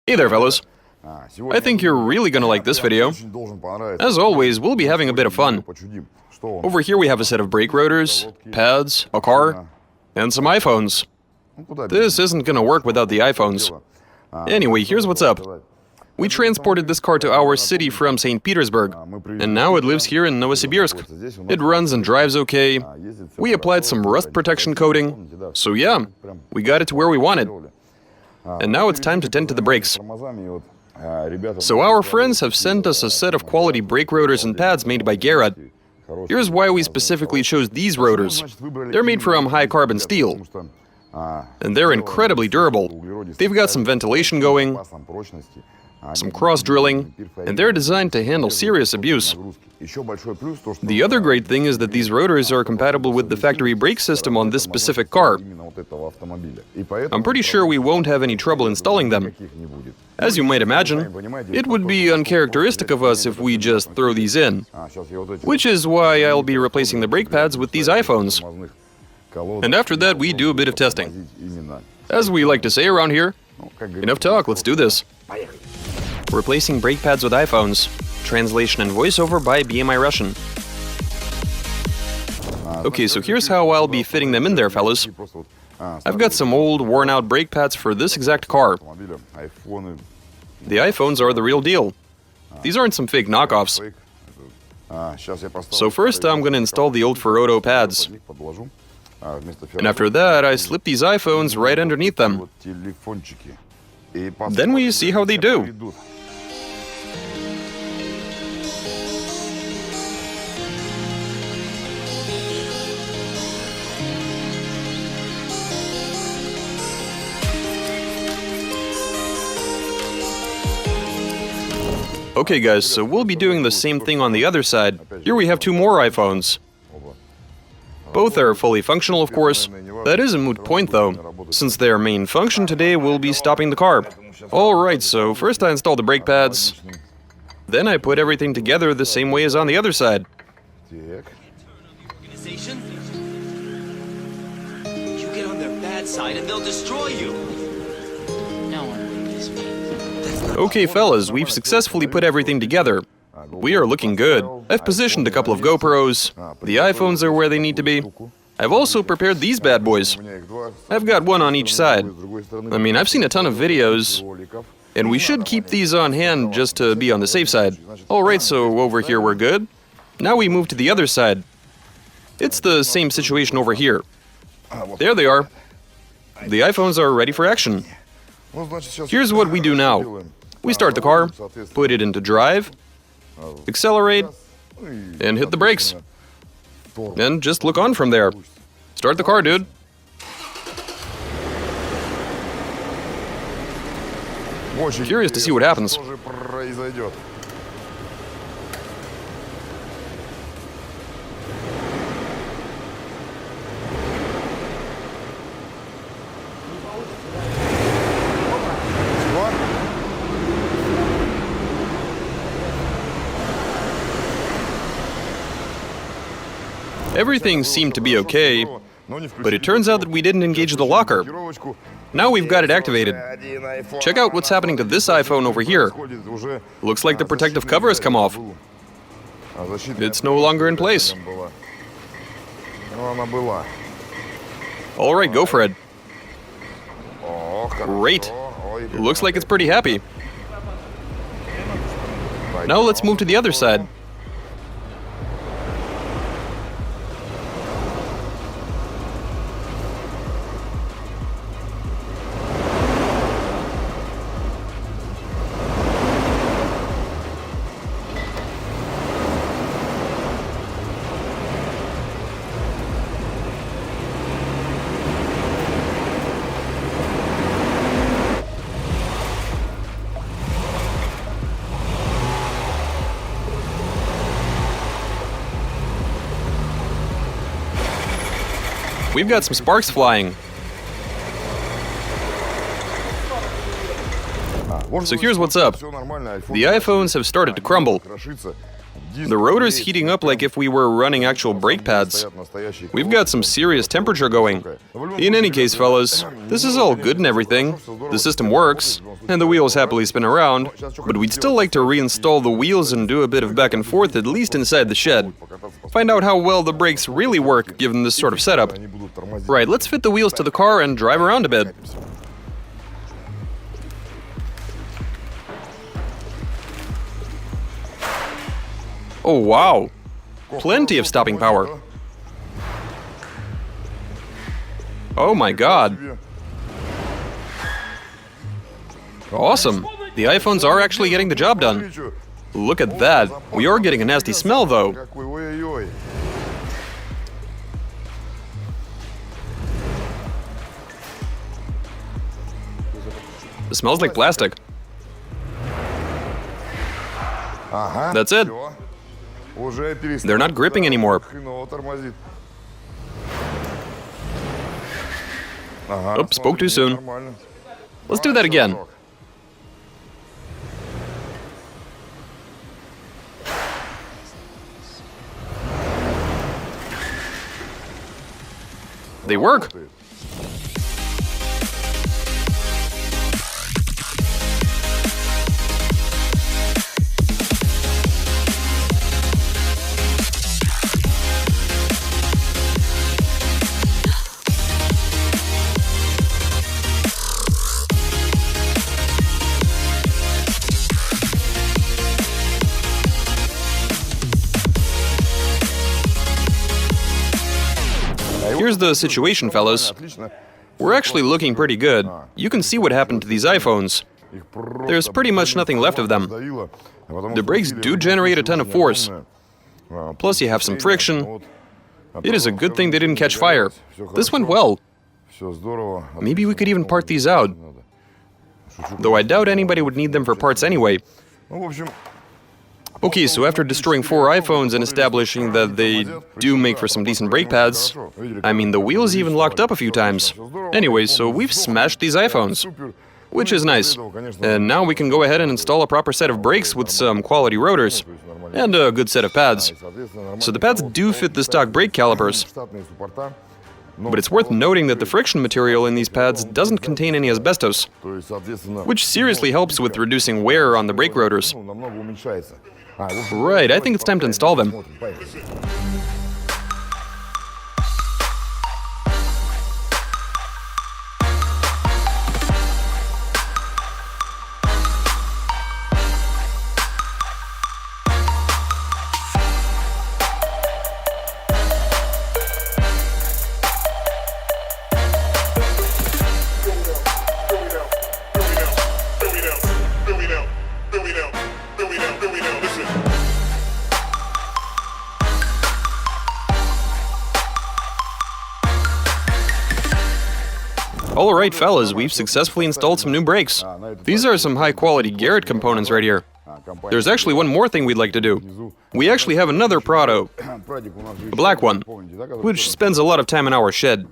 Hey there, fellas. I think you're really gonna like this video. As always, we'll be having a bit of fun. Over here we have a set of brake rotors, pads, a car, and some iPhones. This isn't gonna work without the iPhones. Anyway, here's what's up. We transported this car to our city from St. Petersburg, and now it lives here in Novosibirsk. It runs and drives okay. We applied some rust protection coating, so yeah, we got it to where we wanted. And now it's time to tend to the brakes. So our friends have sent us a set of quality brake rotors and pads made by Gerard. Here's why we specifically chose these rotors. They're made from high-carbon steel, and they're incredibly durable. They've got some ventilation going, some cross-drilling, and they're designed to handle serious abuse. The other great thing is that these rotors are compatible with the factory brake system on this specific car. I'm pretty sure we won't have any trouble installing them. As you might imagine, it would be uncharacteristic of us if we just throw these in, which is why I'll be replacing the brake pads with these iPhones. And after that, we do a bit of testing. As we like to say around here, enough talk, let's do this. Replacing brake pads with iPhones. Translation and voiceover by BMI Russian. Okay, so here's how I'll be fitting them in there, fellas. I've got some old, worn-out brake pads for this exact car. The iPhones are the real deal. These aren't some fake knockoffs. So first I'm gonna install the old Ferroto pads. And after that, I slip these iPhones right underneath them. Then we see how they do. Okay guys, so we'll be doing the same thing on the other side. Here we have two more iPhones. Both are fully functional, of course. That is a moot point though, since their main function today will be stopping the car. Alright, so first I install the brake pads. Then I put everything together the same way as on the other side. You get on their bad side and they'll destroy you. No one believes me. Okay fellas, we've successfully put everything together. We are looking good. I've positioned a couple of GoPros. The iPhones are where they need to be. I've also prepared these bad boys. I've got one on each side. I mean, I've seen a ton of videos, and we should keep these on hand just to be on the safe side. Alright, so over here we're good. Now we move to the other side. It's the same situation over here. There they are. The iPhones are ready for action. Here's what we do now. We start the car, put it into drive, accelerate, and hit the brakes. And just look on from there. Start the car, dude. Curious to see what happens. Everything seemed to be okay, but it turns out that we didn't engage the locker. Now we've got it activated. Check out what's happening to this iPhone over here. Looks like the protective cover has come off. It's no longer in place. Alright, go for it. Great. Looks like it's pretty happy. Now let's move to the other side. We've got some sparks flying. So here's what's up. The iPhones have started to crumble. The rotor's heating up like if we were running actual brake pads. We've got some serious temperature going. In any case, fellas, this is all good and everything. The system works, and the wheels happily spin around, but we'd still like to reinstall the wheels and do a bit of back and forth, at least inside the shed. Find out how well the brakes really work given this sort of setup. Right, let's fit the wheels to the car and drive around a bit. Oh wow! Plenty of stopping power. Oh my god. Awesome. The iPhones are actually getting the job done. Look at that. We are getting a nasty smell though. It smells like plastic. That's it. They're not gripping anymore. Oops, spoke too soon. Let's do that again. They work. Here's the situation, fellas. We're actually looking pretty good. You can see what happened to these iPhones. There's pretty much nothing left of them. The brakes do generate a ton of force. Plus you have some friction. It is a good thing they didn't catch fire. This went well. Maybe we could even part these out. Though I doubt anybody would need them for parts anyway. Okay, so after destroying 4 iPhones and establishing that they do make for some decent brake pads, I mean, the wheels even locked up a few times. Anyway, so we've smashed these iPhones, which is nice. And now we can go ahead and install a proper set of brakes with some quality rotors and a good set of pads. So the pads do fit the stock brake calipers. But it's worth noting that the friction material in these pads doesn't contain any asbestos, which seriously helps with reducing wear on the brake rotors. Right, I think it's time to install them. Alright fellas, we've successfully installed some new brakes. These are some high-quality Garrett components right here. There's actually one more thing we'd like to do. We actually have another Prado, a black one, which spends a lot of time in our shed.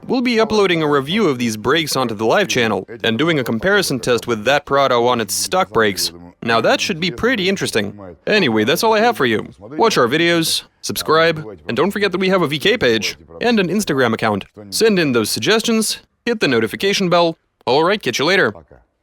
We'll be uploading a review of these brakes onto the live channel and doing a comparison test with that Prado on its stock brakes. Now that should be pretty interesting. Anyway, that's all I have for you. Watch our videos, subscribe, and don't forget that we have a VK page and an Instagram account. Send in those suggestions, hit the notification bell. Alright, catch you later.